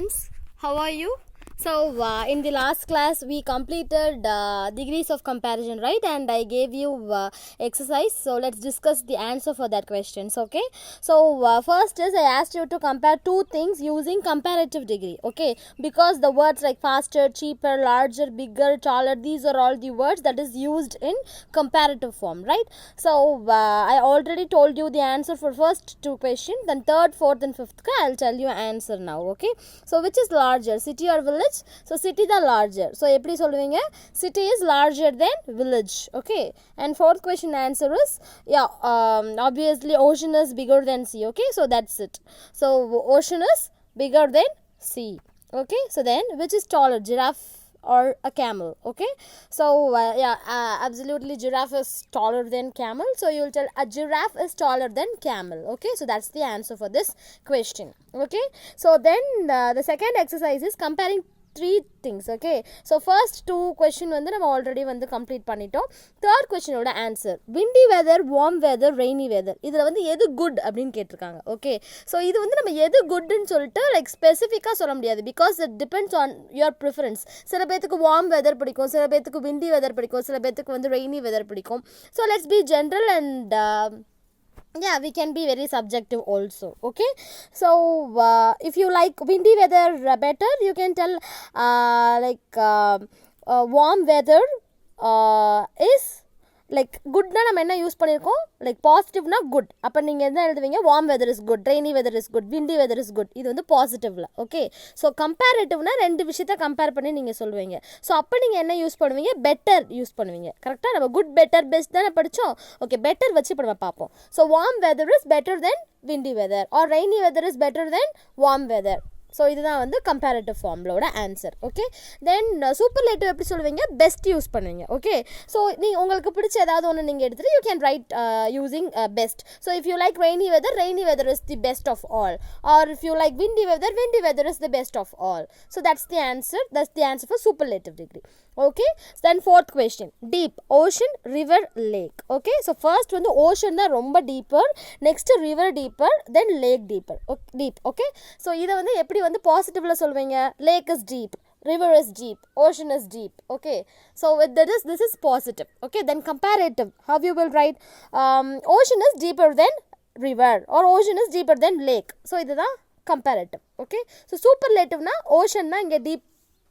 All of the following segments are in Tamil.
students, how are you? So in the last class we completed degrees of comparison, right? And I gave you exercise, so let's discuss the answer for that questions. Okay, so first is I asked you to compare two things using comparative degree. Okay, because the words like faster, cheaper, larger, bigger, taller, these are all the words that is used in comparative form, right? So I already told you the answer for first two questions, then third, fourth and fifth I'll tell you answer now. Okay, so which is larger, city or village? So city the larger, so எப்படி சொல்லுவீங்க? City is larger than village. Okay, and fourth question answer is obviously ocean is bigger than sea. Okay, so that's it. So ocean is bigger than sea. Okay, so then which is taller, giraffe or a camel? Okay, so absolutely giraffe is taller than camel, so you will tell a giraffe is taller than camel. Okay, so that's the answer for this question. Okay, so then the second exercise is comparing three things. Okay, so first two question வந்து நம்ம ஆல்ரெடி வந்து கம்ப்ளீட் பண்ணிட்டோம். தேர்ட் கொஸ்டினோட answer windy weather, warm weather, rainy weather, இதில் வந்து எது குட் அப்படின்னு கேட்டிருக்காங்க. ஓகே, ஸோ இது வந்து நம்ம எது குட்னு சொல்லிட்டு லைக் ஸ்பெசிஃபிக்காக சொல்ல முடியாது, because it depends on your preference. சில பேத்துக்கு வார்ம் வெதர் பிடிக்கும், சில பேத்துக்கு windy weather பிடிக்கும், சில பேத்துக்கு வந்து ரெய்னி வெதர் பிடிக்கும். So let's be general and we can be very subjective also. Okay, so if you like windy weather better, you can tell warm weather is like good na நம்ம என்ன யூஸ் பண்ணியிருக்கோம், லைக் பாசிட்டிவ்னா குட். அப்போ நீங்கள் என்ன எழுதுவீங்க? Warm weather is good, rainy weather is good, windy weather is good. இது வந்து பாசிட்டிவ்ல. ஓகே, ஸோ கம்பேரிட்டிவ்னா ரெண்டு விஷயத்த கம்பேர் பண்ணி நீங்கள் சொல்லுவீங்க. ஸோ அப்போ நீங்கள் என்ன யூஸ் பண்ணுவீங்க? பெட்டர் யூஸ் பண்ணுவீங்க. கரெக்டாக நம்ம குட், பெட்டர், பெஸ்ட் தானே படித்தோம். ஓகே, பெட்டர் வச்சு இப்போ நம்ம பார்ப்போம். So warm weather is better then windy weather, or rainy weather is better then warm weather. So இதுதான் வந்து கம்பேரிட்டிவ் ஃபார்ம்லோட ஆன்சர். ஓகே, தென் சூப்பர்லேட்டிவ் எப்படி சொல்லுவீங்க? பெஸ்ட் யூஸ் பண்ணுவீங்க. ஓகே, ஸோ உங்களுக்கு பிடிச்ச ஏதாவது ஒன்று நீங்கள் எடுத்துகிட்டு you can write using best. So if you like rainy weather is the best of all, or if you like windy weather is the best of all. So that's the answer for superlative degree. Okay, then fourth question, deep, ocean, river, lake. Okay, so first வந்து ocean தான் ரொம்ப deeper, next river deeper, then lake deeper. Deep. Okay, so இதை வந்து எப்படி வந்து பாசிட்டிவ்ல சொல்வீங்க? lake is deep, river is deep, ocean is deep. Okay, so this is positive. Okay, then comparative, how you will write? Ocean is deeper than river, or ocean is deeper than lake. So இதுதான் comparative. Okay, so superlative na ocean na இங்க deep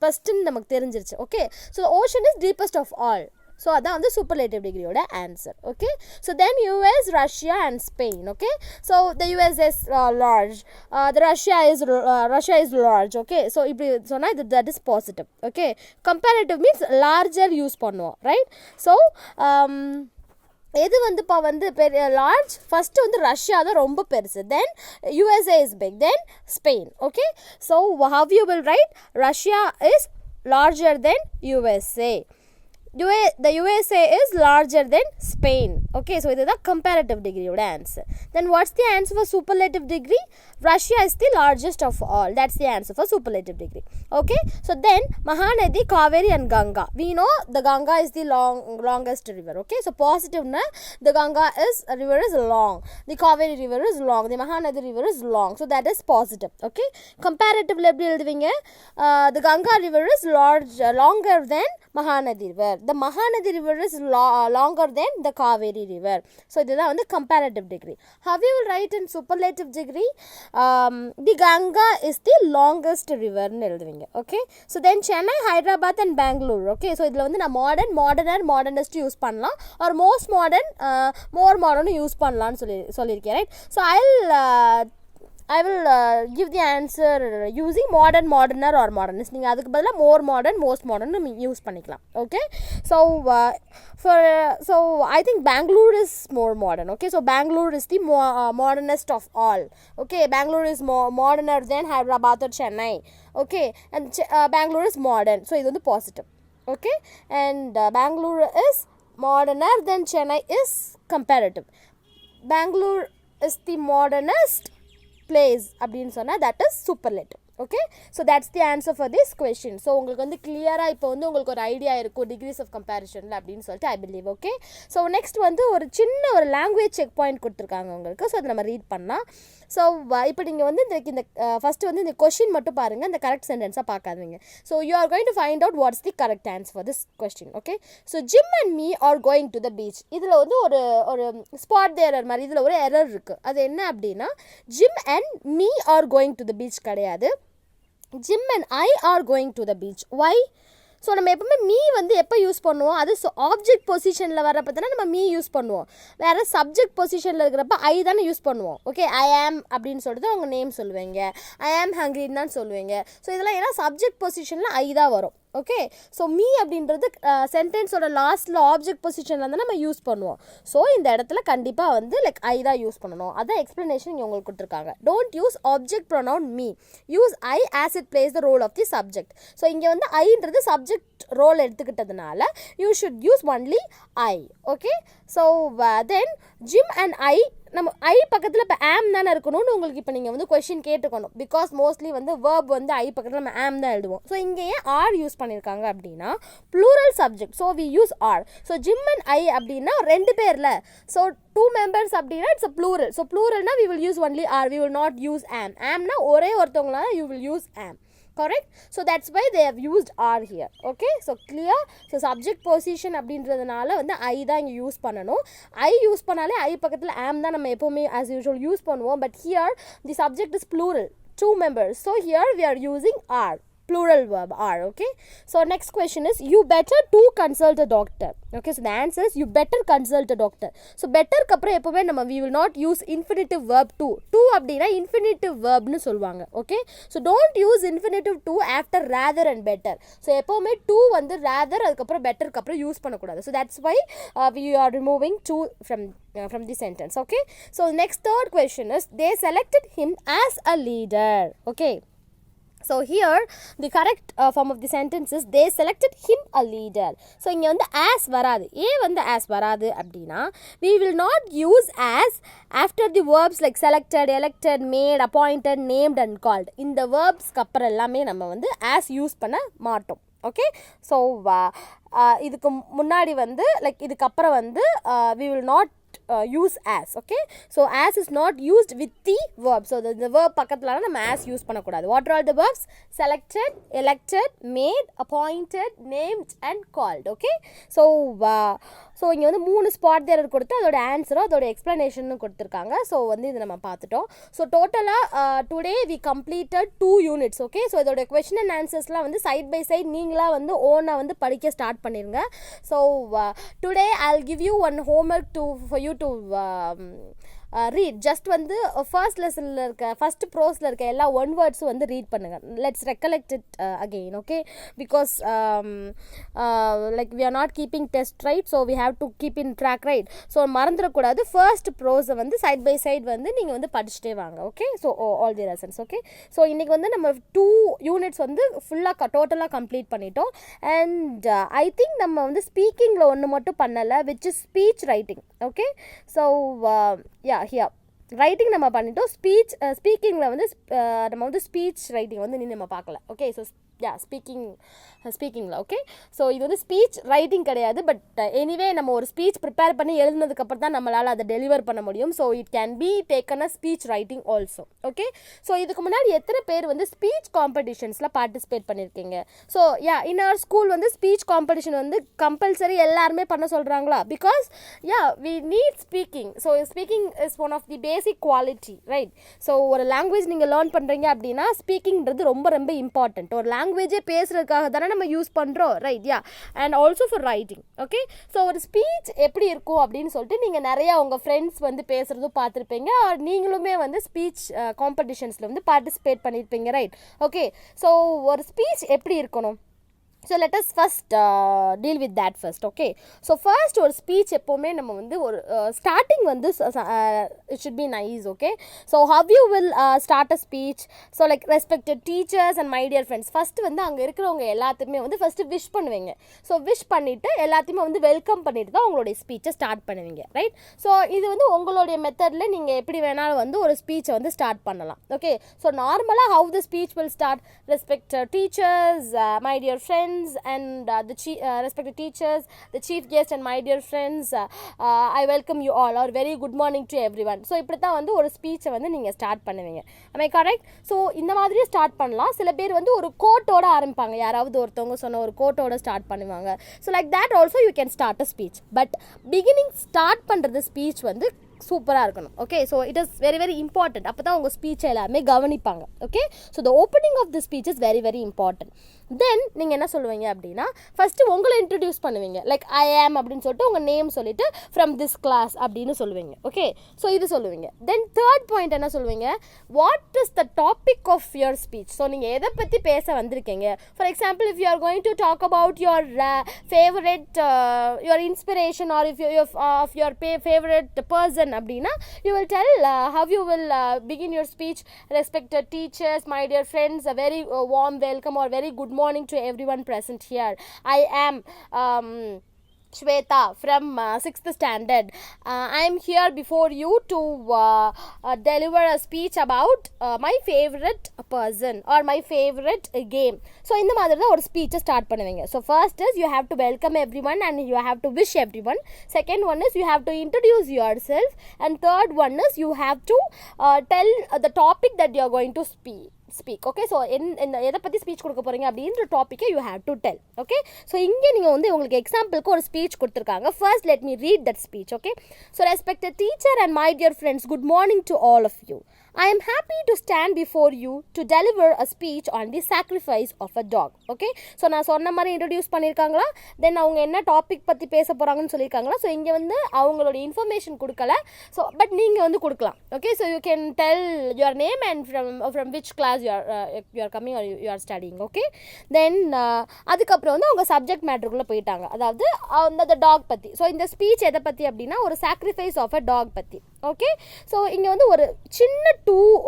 ஃபஸ்ட்டுன்னு நமக்கு தெரிஞ்சிருச்சு. Okay, so ocean is deepest of all. So அதான் வந்து சூப்பர்லேட்டிவ் டிகிரியோட answer. Okay, so then US, Russia and Spain. Okay, so the US is large, the Russia is large. Okay, so இப்படி சொன்னால் இது that is positive. Okay, comparative means larger use பண்ணுவோம், ரைட்? ஸோ எது வந்து இப்போ வந்து பெரிய லார்ஜ்? ஃபஸ்ட்டு வந்து ரஷ்யா தான் ரொம்ப பெருசு, then USA is big, then Spain. Okay, so how you will write? Russia is larger than USA, the USA is larger than Spain. Okay, so இதுதான் comparative degree ஓட answer. Then what's the answer for superlative degree? Russia is the largest of all. That's the answer for superlative degree. Okay, so then Mahanadi, Kaveri and Ganga. We know the Ganga is the longest river. Okay, so positive na, the Ganga river is long, the Kaveri river is long, the Mahanadi river is long, so that is positive. Okay, comparatively எப்படி எழுதுவீங்க? The Ganga river is longer than Mahanadi river, the Mahanadi river is longer than the Kaveri river. So இதுதான் வந்து comparative degree. How you will write in superlative degree? The Ganga is the longest river ன்னு எழுதுவீங்க. Okay, so then Chennai, Hyderabad and Bangalore. Okay, so இதில் வந்து நான் modernist யூஸ் பண்ணலாம், or most modern, more modern use பண்ணலான்னு சொல்லியிருக்கேன், right? So I will give the answer using modern, moderner or modernist. நீங்கள் அதுக்கு பதிலாக more modern, most modern use பண்ணிக்கலாம். Okay, so so I think Bangalore is more modern. Okay, so Bangalore is the modernest of all. Okay, Bangalore is more moderner than Hyderabad or Chennai. Okay, and Bangalore is modern, so இது வந்து positive. Okay, and Bangalore is moderner than Chennai is comparative. Bangalore is the modernest place அப்படின்னு சொன்னால் that is superlative. Okay, so that's the answer for this question. So உங்களுக்கு வந்து கிளியராக இப்போ வந்து உங்களுக்கு ஒரு ஐடியா இருக்கும் டிகிரிஸ் ஆஃப் கம்பேரிஷனில் அப்படின்னு சொல்லிட்டு I believe. Okay, so next வந்து ஒரு சின்ன ஒரு லாங்குவேஜ் செக் பாயிண்ட் கொடுத்துருக்காங்க உங்களுக்கு. ஸோ அதை நம்ம ரீட் பண்ணலாம். ஸோ இப்போ நீங்கள் வந்து இந்த ஃபஸ்ட்டு வந்து இந்த கொஷின் மட்டும் பாருங்கள், இந்த கரெக்ட் சென்டென்ஸாக பார்க்காதீங்க. So you are going to find out what's the correct answer for this question. Okay, so Jim and me are going to the beach. இதில் வந்து ஒரு ஸ்பாட் எரர் மாதிரி இதில் ஒரு எரர் இருக்குது. அது என்ன அப்படின்னா, Jim and me are going to the beach கிடையாது, Jim and I are going to the beach. Why? So நம்ம எப்பவுமே மீ வந்து எப்போ யூஸ் பண்ணுவோம், அது ஆப்ஜெக்ட் பொசிஷனில் வரப்போ தானே நம்ம மீ யூஸ் பண்ணுவோம். வேறு சப்ஜெக்ட் பொசிஷனில் இருக்கிறப்ப ஐ தானே யூஸ் பண்ணுவோம். ஓகே, ஐ ஆம் அப்படின்னு சொல்லிட்டு அவங்க நேம் சொல்லுவீங்க, ஐ ஆம் ஹங்க்ரின்னு தான் சொல்லுவீங்க. ஸோ இதெல்லாம் ஏன்னா சப்ஜெக்ட் பொசிஷனில் ஐ தான் வரும். ஓகே, ஸோ மீ அப்படின்றது சென்டென்ஸோட லாஸ்ட்டில் ஆப்ஜெக்ட் பொசிஷனில் வந்து நம்ம யூஸ் பண்ணுவோம். ஸோ இந்த இடத்துல கண்டிப்பாக வந்து லைக் ஐ தான் யூஸ் பண்ணணும். அதான் எக்ஸ்ப்ளனேஷன் இங்கே உங்களுக்கு கொடுத்துருக்காங்க. Don't use object pronoun me, use I as it plays the role of the subject. So இங்கே வந்து ஐன்றது சப்ஜெக்ட் ரோல் எடுத்துக்கிட்டதுனால you should use only I. Okay, so then Jim and I, நம்ம ஐ பக்கத்தில் இப்போ ஆம் தானே இருக்கணும்னு உங்களுக்கு இப்போ நீங்கள் வந்து கொஷின் கேட்டுக்கணும். பிகாஸ் மோஸ்ட்லி வந்து வேர்ப் வந்து ஐ பக்கத்தில் நம்ம ஆம் தான் எழுதுவோம். ஸோ இங்கே ஏன் ஆர் யூஸ் பண்ணியிருக்காங்க அப்படின்னா plural subject, so we use are. So Jim and I அப்படின்னா 2 பேரில், ஸோ 2 members அப்படின்னா இட்ஸ் அ ப்ளூரல். ஸோ ப்ளூரல்னா we will use only are, we will not use am. ஆம்னா ஒரே ஒருத்தவங்களால you will use am. Correct? So that's why they have used are here. Okay, so clear? So subject position அப்படின்றதுனால வந்து I தான் இங்கே யூஸ் பண்ணணும். I யூஸ் பண்ணாலே I பக்கத்தில் am தான் நம்ம எப்போவுமே as usual யூஸ் பண்ணுவோம். But here the subject is plural, 2 members. So here we are using are, plural verb are. Okay, so next question is you better to consult a doctor. Okay, so the answer is you better consult a doctor. So better க்கு அப்புறம் எப்பவுமே நம்ம we will not use infinitive verb to. To அப்படின்னா infinitive verb னு சொல்லுவாங்க. Okay, so don't use infinitive to after rather and better. So எப்பவுமே to வந்து rather அதுக்கப்புறம் better க்கு அப்புறம் யூஸ் பண்ணக்கூடாது. So that's why we are removing to from the sentence. Okay, so next third question is they selected him as a leader. Okay, so here the correct form of the sentence is they selected him a leader. So இங்கே வந்து as வராது. ஏன் வந்து as வராது அப்படின்னா we will not use as after the verbs like selected, elected, made, appointed, named and called. இந்த verbsக்கு அப்புறம் எல்லாமே நம்ம வந்து as யூஸ் பண்ண மாட்டோம். ஓகே, ஸோ இதுக்கு முன்னாடி வந்து லைக் இதுக்கப்புறம் வந்து we will not use as. Okay, so as is not used with the verb. So the verb பக்கத்துல நம்ம as யூஸ் பண்ணக்கூடாது. What are all the verbs? Selected, elected, made, appointed, named and called. Okay, so இங்கே வந்து 3 ஸ்பாட் தேரர் கொடுத்து அதோட ஆன்சரும் அதோட எக்ஸ்ப்ளனேஷனும் கொடுத்துருக்காங்க. ஸோ வந்து இது நம்ம பார்த்துட்டோம். ஸோ டோட்டலாக today we completed 2 units. Okay, so இதோட கொஷின் அண்ட் ஆன்சர்ஸ்லாம் வந்து சைட் பை சைட் நீங்களாக வந்து ஓனாக வந்து படிக்க ஸ்டார்ட் பண்ணிடுங்க. So today I'll give you one homework for you to read. Just வந்து ஃபர்ஸ்ட் லெசனில் இருக்க ஃபர்ஸ்ட் ப்ரோஸில் இருக்க எல்லா 1 வேர்ட்ஸும் வந்து ரீட் பண்ணுங்கள். Let's recollect it again. Okay, because like we are not keeping test right, so we have to keep in track right. So மறந்துடக்கூடாது. ஃபர்ஸ்ட் ப்ரோஸை வந்து சைட் பை சைட் வந்து நீங்கள் வந்து படிச்சுட்டே வாங்க. Okay, so all the lessons. Okay, so இன்றைக்கி வந்து நம்ம 2 units வந்து ஃபுல்லாக டோட்டலாக கம்ப்ளீட் பண்ணிட்டோம். அண்ட் ஐ திங்க் நம்ம வந்து ஸ்பீக்கிங்கில் ஒன்று மட்டும் பண்ணலை, which is speech writing. Okay, so here writing நம்ம பண்ணிட்டோம். ஸ்பீக்கிங்கில் வந்து நம்ம வந்து ஸ்பீச் ரைட்டிங் வந்து நம்ம பார்க்கல. ஓகே, ஸோ ஸ்பீக்கிங்கில். ஓகே, ஸோ இது வந்து ஸ்பீச் ரைட்டிங் கிடையாது. பட் எனிவே நம்ம ஒரு ஸ்பீச் ப்ரிப்பேர் பண்ணி எழுதுனதுக்கப்புறம் தான் நம்மளால் அதை டெலிவர் பண்ண முடியும். So it can be taken a speech writing also. Okay, so இதுக்கு முன்னாடி எத்தனை பேர் வந்து ஸ்பீச் காம்படிஷன்ஸில் பார்ட்டிசிபேட் பண்ணியிருக்கீங்க? ஸோ இன் அவர் ஸ்கூல் வந்து ஸ்பீச் காம்படிஷன் வந்து கம்பல்சரி எல்லாருமே பண்ண சொல்கிறாங்களா? Because we need speaking. So speaking is one of the basic quality, right? So ஒரு லாங்குவேஜ் நீங்கள் லேர்ன் பண்ணுறீங்க அப்படின்னா ஸ்பீக்கிங்கிறது ரொம்ப ரொம்ப இம்பார்ட்டன்ட். ஒரு லாங்குவேஜே பேசுறதுக்காக தானே நம்ம யூஸ் பண்ணுறோம், right? And also for writing. Okay, so ஒரு ஸ்பீச் எப்படி இருக்கும் அப்படின்னு சொல்லிட்டு நீங்கள் நிறையா உங்கள் ஃப்ரெண்ட்ஸ் வந்து பேசுகிறதும் பார்த்துருப்பீங்க. நீங்களுமே வந்து ஸ்பீச் காம்படிஷன்ஸில் வந்து பார்ட்டிசிபேட் பண்ணியிருப்பீங்க, ரைட்? ஓகே, ஸோ ஒரு ஸ்பீச் எப்படி இருக்கணும்? So let us first deal with that first. Okay, so first ஒரு ஸ்பீச் எப்போவுமே நம்ம வந்து ஒரு ஸ்டார்டிங் வந்து it should be nice. Okay, so how you will start a speech? So like respected teachers and my dear friends, first வந்து அங்கே இருக்கிறவங்க எல்லாத்துக்குமே வந்து ஃபஸ்ட்டு விஷ் பண்ணுவீங்க. ஸோ விஷ் பண்ணிவிட்டு எல்லாத்தையுமே வந்து வெல்கம் பண்ணிட்டு தான் உங்களுடைய ஸ்பீச்சை ஸ்டார்ட் பண்ணுவீங்க, ரைட்? ஸோ இது வந்து உங்களுடைய மெத்தடில் நீங்கள் எப்படி வேணாலும் வந்து ஒரு ஸ்பீச்சை வந்து ஸ்டார்ட் பண்ணலாம். ஓகே, ஸோ நார்மலாக how the speech will start: respected teachers, my dear friends, friends and respected teachers, the chief guest and my dear friends, I welcome you all, or very good morning to everyone. So இப்படி தான் வந்து ஒரு ஸ்பீச்சை வந்து நீங்கள் ஸ்டார்ட் பண்ணுவீங்க. am I correct? ஸோ இந்த மாதிரியே ஸ்டார்ட் பண்ணலாம். சில பேர் வந்து ஒரு கோட்டோட ஆரம்பிப்பாங்க, யாராவது ஒருத்தவங்க சொன்ன ஒரு கோட்டோட ஸ்டார்ட் பண்ணுவாங்க. So like that also you can start a speech. But beginning start பண்ணுறது ஸ்பீச் வந்து சூப்பராக இருக்கணும். Okay, so it is very very important. அப்போ தான் உங்கள் ஸ்பீச்சை எல்லாருமே கவனிப்பாங்க. Okay, so the opening of the speech is very very important. Then நீங்கள் என்ன சொல்லுவீங்க அப்படின்னா, ஃபஸ்ட்டு உங்களை இன்ட்ரடியூஸ் பண்ணுவீங்க. லைக் ஐ ஆம் அப்படின்னு சொல்லிட்டு உங்கள் நேம் சொல்லிட்டு ஃப்ரம் திஸ் கிளாஸ் அப்படின்னு சொல்லுவீங்க. ஓகே, ஸோ இது சொல்லுவீங்க. தென் தேர்ட் பாயிண்ட் என்ன சொல்லுவீங்க, what is the topic of your speech. So நீங்கள் எதை பற்றி பேச வந்திருக்கீங்க. For example, if you are going to talk about your favourite your inspiration or if of your favourite person அப்படின்னா, you will tell how you will begin your speech. Respected teachers, my dear friends, a very warm welcome or very good morning to everyone present here. I am Shweta from 6th standard. I am here before you to deliver a speech about my favorite person or my favorite game. So இந்த மாதிரி தான் ஒரு ஸ்பீச்சை ஸ்டார்ட் பண்ணுவீங்க. So first is you have to welcome everyone and you have to wish everyone. Second one is you have to introduce yourself, and third one is you have to tell the topic that you are going to speak. Okay, so எதை பற்றி ஸ்பீச் கொடுக்க போகிறீங்க அப்படின்ற டாப்பிக்கை you have to tell. Okay, so இங்கே நீங்கள் வந்து உங்களுக்கு எக்ஸாம்பிளுக்கு ஒரு ஸ்பீச் கொடுத்துருக்காங்க. First let me read that speech. Okay, so respected teacher and my dear friends, good morning to all of you. I am happy to stand before you to deliver a speech on the sacrifice of a dog. Okay, so நான் சொன்ன மாதிரி இன்ட்ரடியூஸ் பண்ணியிருக்காங்களா, தென் அவங்க என்ன டாபிக் பற்றி பேச போகிறாங்கன்னு சொல்லியிருக்காங்களா. ஸோ இங்கே வந்து அவங்களோட இன்ஃபர்மேஷன் கொடுக்கல, ஸோ பட் நீங்கள் வந்து கொடுக்கலாம். Okay, so you can tell your name and from which class you are coming or you are studying. Okay, then அதுக்கப்புறம் வந்து அவங்க சப்ஜெக்ட் மேட்டருக்குள்ளே போயிட்டாங்க, அதாவது அந்த டாக் பற்றி. ஸோ இந்த ஸ்பீச் எதை பற்றி அப்படின்னா, ஒரு சாக்ரிஃபைஸ் ஆஃப் அ டாக் பற்றி. ஓகே, ஸோ இங்கே வந்து ஒரு சின்ன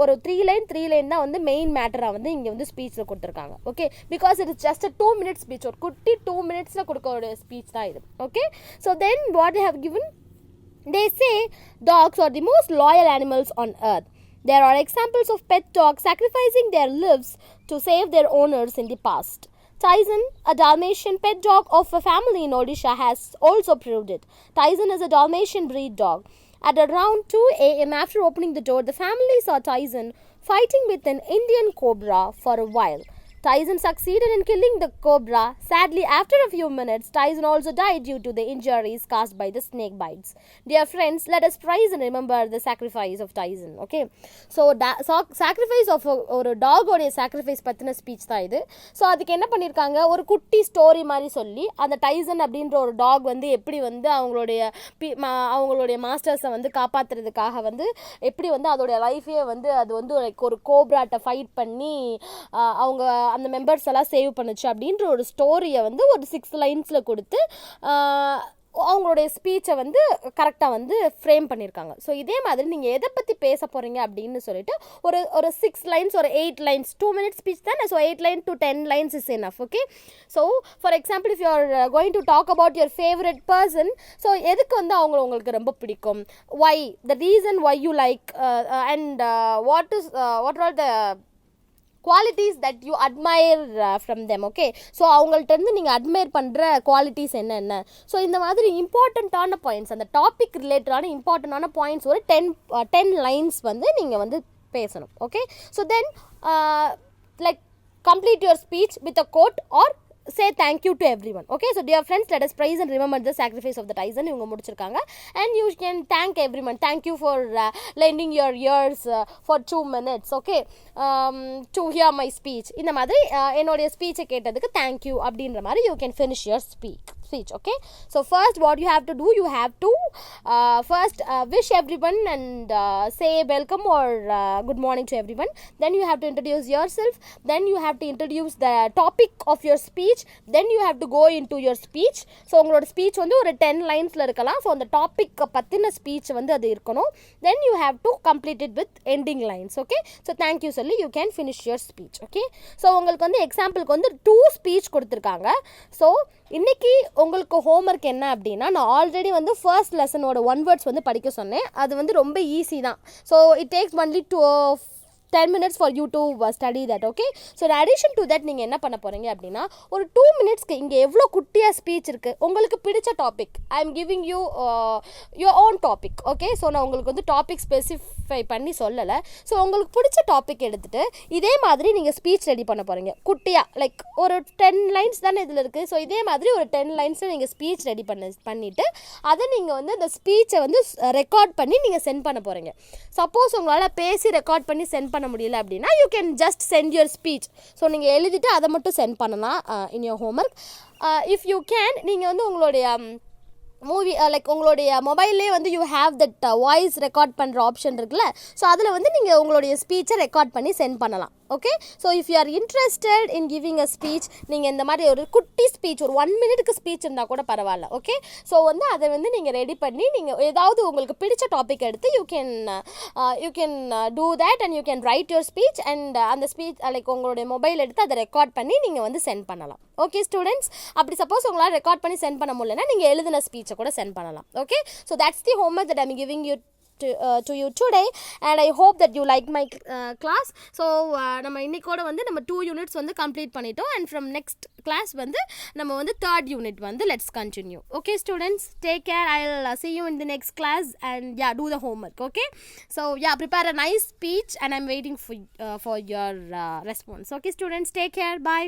ஒரு 3 லைன் தான் வந்து மெயின் மேட்டராக வந்து இங்கே வந்து ஸ்பீச்சில் கொடுத்துருக்காங்க. Okay, because it is just 2 minute speech, ஒரு குட்டி 2 minutes கொடுக்க ஒரு ஸ்பீச் தான் இது. Okay, so then what they have given, they say dogs are the most loyal animals on earth. There are examples of pet dogs sacrificing their lives to save their owners in the past. Tyson, a Dalmatian pet dog of a family in Odisha, has also proved it. Tyson is a Dalmatian breed dog. At around 2 a.m. after opening the door, the family saw Tyson fighting with an Indian cobra for a while. Tyson succeeded in killing the cobra. Sadly, after a few minutes, Tyson also died due to the injuries caused by the snake bites. Dear friends, let us praise and remember the sacrifice of Tyson. Okay, so sacrifice of ஒரு டாகோடைய சாக்ரிஃபைஸ் பற்றின ஸ்பீச் தான் இது. ஸோ அதுக்கு என்ன பண்ணியிருக்காங்க, ஒரு குட்டி ஸ்டோரி மாதிரி சொல்லி அந்த டைசன் அப்படின்ற ஒரு டாக் வந்து எப்படி வந்து அவங்களுடைய மாஸ்டர்ஸை வந்து காப்பாற்றுறதுக்காக வந்து எப்படி வந்து அதோடைய லைஃபே வந்து அது வந்து ஒரு கோப்ராட்டை ஃபைட் பண்ணி அவங்க அந்த மெம்பர்ஸ் எல்லாம் சேவ் பண்ணுச்சு அப்படின்ற ஒரு ஸ்டோரியை வந்து ஒரு 6 லைன்ஸில் கொடுத்து அவங்களுடைய ஸ்பீச்சை வந்து கரெக்டாக வந்து ஃப்ரேம் பண்ணியிருக்காங்க. ஸோ இதே மாதிரி நீங்கள் எதை பற்றி பேச போகிறீங்க அப்படின்னு சொல்லிட்டு ஒரு 6 லைன்ஸ் ஒரு 8 லைன்ஸ் 2 minute ஸ்பீச் தானே, so 8 line to 10 lines is enough. Okay, so for example, if you are going to talk about your favourite person, so எதுக்கு வந்து உங்களுக்கு ரொம்ப பிடிக்கும், why the reason why you like, and what are the qualities that you admire from them. Okay, so அவங்கள்ட்ட இருந்து நீங்கள் அட்மையர் பண்ணுற குவாலிட்டிஸ் என்னென்ன. ஸோ இந்த மாதிரி இம்பார்ட்டண்ட்டான பாயிண்ட்ஸ், அந்த டாபிக் ரிலேட்டடான இம்பார்ட்டண்ட்டான பாயிண்ட்ஸ் ஒரு 10 lines வந்து நீங்கள் வந்து பேசணும். Okay, so then like complete your speech with a quote or say thank you to everyone. Okay, so dear friends, let us praise and remember the sacrifice of the Tyson. இவங்க முடிச்சிருக்காங்க, and you can thank everyone. Thank you for lending your ears for 2 minutes. Okay, to hear my speech. இந்த மாதிரி என்னோட ஸ்பீச்சை கேட்டதுக்கு thank you அப்படின்ற மாதிரி you can finish your speech. Okay, so first what you have to do, you have to first wish everyone and say welcome or good morning to everyone. Then you have to introduce yourself, then you have to introduce the topic of your speech, then you have to go into your speech. So உங்களோட ஸ்பீச் வந்து ஒரு 10 linesல இருக்கலாம். ஸோ அந்த டாபிக் பற்றின ஸ்பீச் வந்து அது இருக்கணும். then you have to complete it with ending lines. Okay, so thank you சொல்லி you can finish your speech. Okay, so உங்களுக்கு வந்து எக்ஸாம்பிளுக்கு வந்து 2 speech கொடுத்துருக்காங்க. ஸோ இன்றைக்கி உங்களுக்கு ஹோம்ஒர்க் என்ன அப்படின்னா, நான் ஆல்ரெடி வந்து ஃபர்ஸ்ட் லெசனோட 1 words வந்து படிக்க சொன்னேன். அது வந்து ரொம்ப ஈஸி தான். So it takes only 10 minutes for you to study that. Okay, so in addition to that நீங்கள் என்ன பண்ண போகிறீங்க அப்படின்னா ஒரு 2 minutesக்கு இங்கே எவ்வளோ குட்டியாக ஸ்பீச் இருக்குது உங்களுக்கு பிடிச்ச topic, I am giving you your own topic. Okay, so நான் உங்களுக்கு வந்து டாபிக் ஸ்பெசிஃபை பண்ணி சொல்லலை. ஸோ உங்களுக்கு பிடிச்ச டாபிக் எடுத்துகிட்டு இதே மாதிரி நீங்கள் ஸ்பீச் ரெடி பண்ண போகிறீங்க குட்டியாக. லைக் ஒரு 10 lines தானே இதில் இருக்குது. ஸோ இதே மாதிரி ஒரு 10 lines நீங்கள் ஸ்பீச் ரெடி பண்ணிவிட்டு அதை நீங்கள் வந்து அந்த ஸ்பீச்சை வந்து ரெக்கார்ட் பண்ணி நீங்கள் சென்ட் பண்ண போகிறீங்க. சப்போஸ் உங்களால் பேசி ரெக்கார்ட் பண்ணி சென்ட் பண்ண முடியல அப்படின்னா you can just send your speech. So நீங்கள் எழுதிட்டு அதை மட்டும் சென்ட் பண்ணலாம் in your homework. If you can, நீங்கள் வந்து உங்களுடைய மூவி லைக் உங்களுடைய மொபைல்லே வந்து you have that voice record பண்ணுற ஆப்ஷன் இருக்குல்ல. ஸோ அதில் வந்து நீங்கள் உங்களுடைய ஸ்பீச்சை ரெக்கார்ட் பண்ணி சென்ட் பண்ணலாம். Okay, so if you are interested in giving a speech, நீங்கள் இந்த மாதிரி ஒரு குட்டி ஸ்பீச் ஒரு 1 minute ஸ்பீச் இருந்தால் கூட பரவாயில்ல. ஓகே, ஸோ வந்து அதை வந்து நீங்கள் ரெடி பண்ணி நீங்கள் ஏதாவது உங்களுக்கு பிடிச்ச டாபிக் எடுத்து you can do that and you can right your speech and அந்த ஸ்பீச் லைக் உங்களுடைய மொபைல் எடுத்து அதை ரெக்கார்ட் பண்ணி நீங்கள் வந்து சென்ட் பண்ணலாம். ஓகே ஸ்டூடெண்ட்ஸ், அப்படி சப்போஸ் உங்களால் ரெக்கார்ட் பண்ணி சென்ட் பண்ண முடியலன்னா நீங்கள் எழுதின ஸ்பீச்சை கூட சென்ட் பண்ணலாம். Okay, so that's the homework that I'm giving you to you today, and I hope that you like my class. So நம்ம இன்னைக்கோட வந்து நம்ம 2 units வந்து கம்ப்ளீட் பண்ணிட்டோம், and from next class வந்து நம்ம வந்து 3rd unit வந்து let's continue. Okay students, take care. I'll see you in the next class, and yeah, do the homework. Okay, so yeah, prepare a nice speech and I'm waiting for your response. Okay students, take care, bye.